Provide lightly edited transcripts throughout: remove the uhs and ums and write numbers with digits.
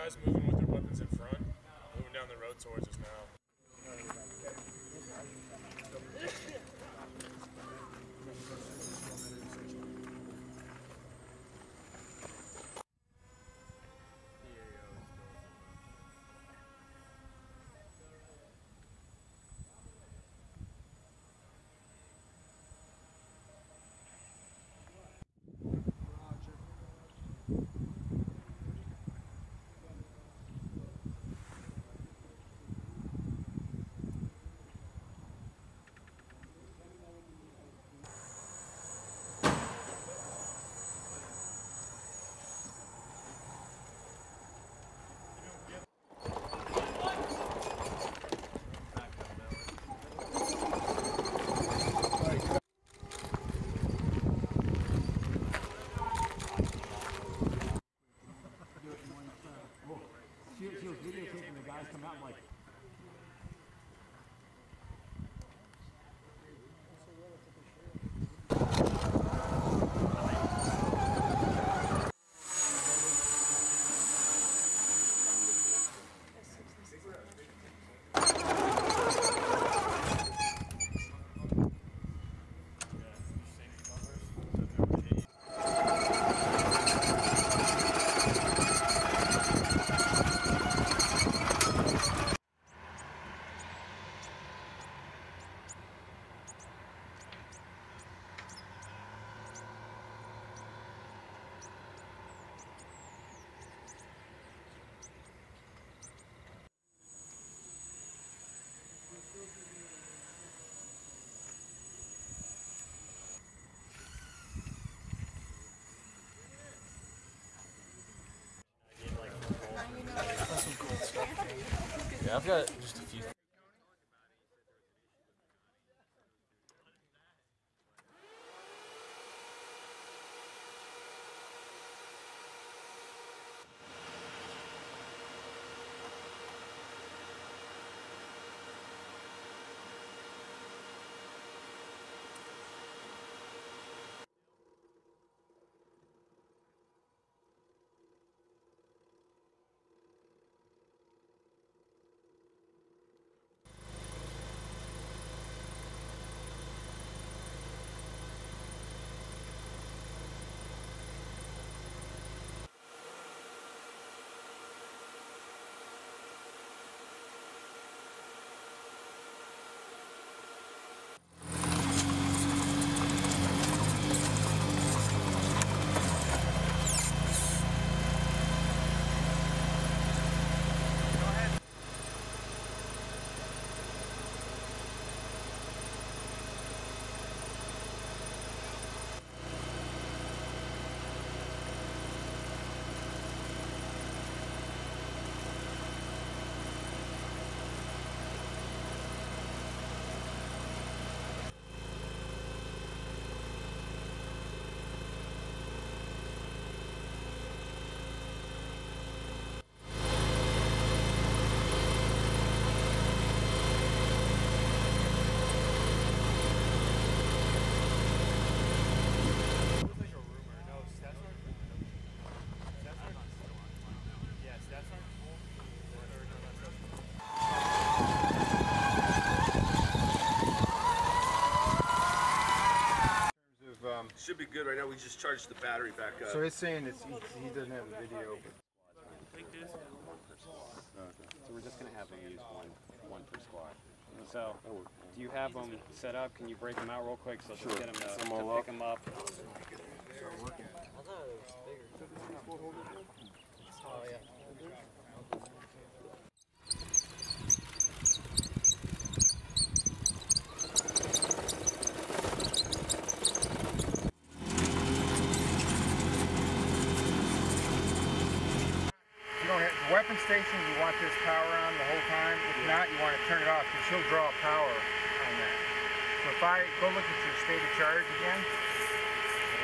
guys moving with their weapons in front, moving down the road towards us now. She was videotaping the guys come out like. Yeah, I've got just a few. Should be good right now. We just charged the battery back up. So it's saying he doesn't have the video. So we're just going to have them use one per squad. So, do you have them set up? Can you break them out real quick so she'll get them to pick them up? Oh, yeah. Weapon station, you want this power on the whole time. If not, you want to turn it off because she'll draw power on that. So if I go look at your state of charge again,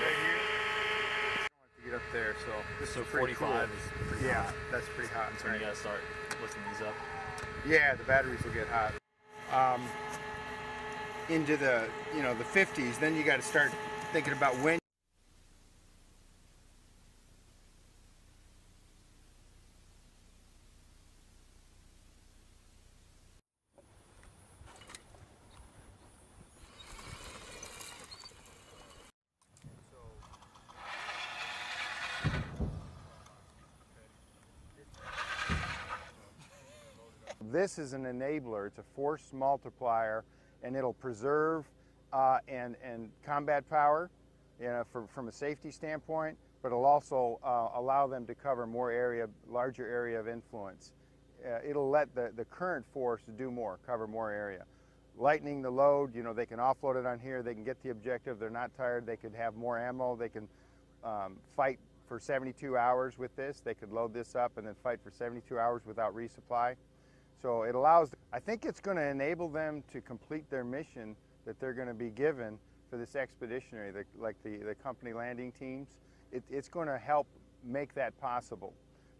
right here. I don't want to get up there, so this is 45 cool. is pretty hot. That's pretty hot. So you gotta start lifting these up. Yeah, the batteries will get hot. Into the the 50s, then you got to start thinking about when. this is an enabler. It's a force multiplier, and it'll preserve and combat power, from a safety standpoint, but it'll also allow them to cover more area, larger area of influence. It'll let the current force do more, cover more area. Lightening the load, they can offload it on here, they can get the objective, they're not tired, they could have more ammo, they can fight for 72 hours with this. They could load this up and then fight for 72 hours without resupply. So it allows, I think it's going to enable them to complete their mission that they're going to be given for this expeditionary, like the company landing teams. It's going to help make that possible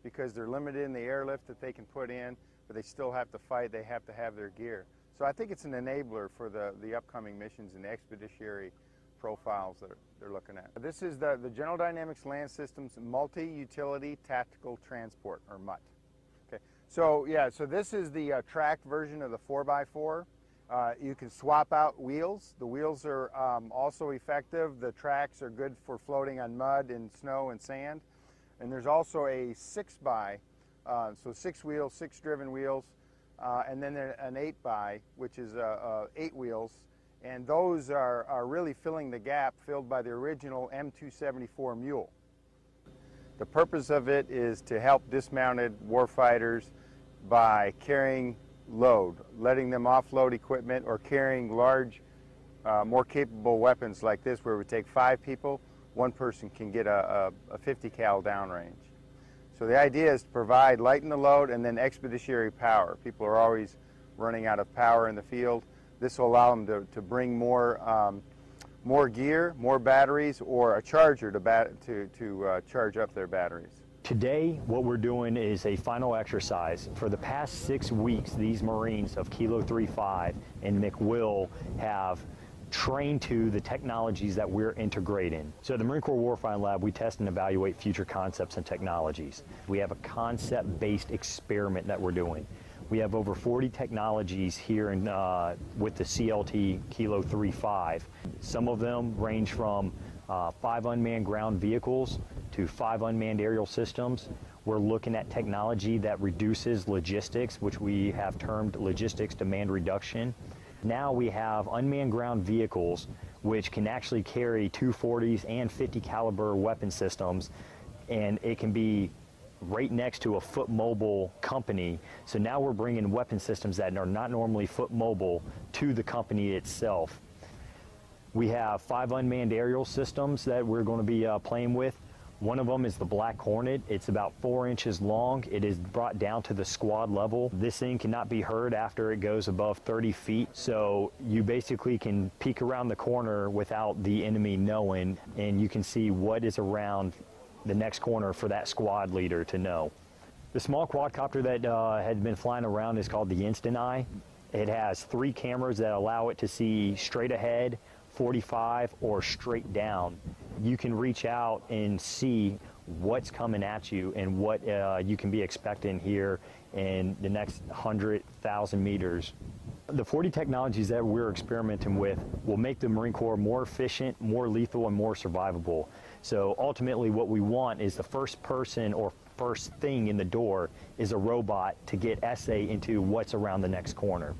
because they're limited in the airlift that they can put in, but they still have to fight, they have to have their gear. So I think it's an enabler for the upcoming missions and the expeditionary profiles that they're looking at. This is the General Dynamics Land Systems Multi-Utility Tactical Transport, or MUT. Okay, so yeah, so this is the tracked version of the 4x4. You can swap out wheels. The wheels are also effective. The tracks are good for floating on mud and snow and sand. And there's also a 6x, so 6 wheels, 6 driven wheels, and then an 8x, which is 8 wheels. And those are really filling the gap filled by the original M274 Mule. The purpose of it is to help dismounted warfighters by carrying load, letting them offload equipment or carrying large, more capable weapons like this where it would take 5 people, 1 person can get a 50 cal downrange. So the idea is to provide, lighten the load, and then expeditionary power. People are always running out of power in the field. This will allow them to bring more gear, more batteries, or a charger to charge up their batteries. Today, what we're doing is a final exercise. For the past 6 weeks, these Marines of Kilo 35 and McWill have trained to the technologies that we're integrating. So at the Marine Corps Warfighting Lab, we test and evaluate future concepts and technologies. We have a concept-based experiment that we're doing. We have over 40 technologies here with the CLT Kilo 35. Some of them range from 5 unmanned ground vehicles to 5 unmanned aerial systems. We're looking at technology that reduces logistics, which we have termed logistics demand reduction. Now we have unmanned ground vehicles which can actually carry 240s and 50 caliber weapon systems, and it can be right next to a foot mobile company. So now we're bringing weapon systems that are not normally foot mobile to the company itself. We have 5 unmanned aerial systems that we're going to be playing with. One of them is the Black Hornet. It's about 4 inches long. It is brought down to the squad level. This thing cannot be heard after it goes above 30 feet. So you basically can peek around the corner without the enemy knowing, and you can see what is around the next corner for that squad leader to know. The small quadcopter that had been flying around is called the Instant Eye. It has 3 cameras that allow it to see straight ahead, 45, or straight down. You can reach out and see what's coming at you and what you can be expecting here in the next 100,000 meters. The 40 technologies that we're experimenting with will make the Marine Corps more efficient, more lethal, and more survivable. So ultimately what we want is the first person or first thing in the door is a robot to get SA into what's around the next corner.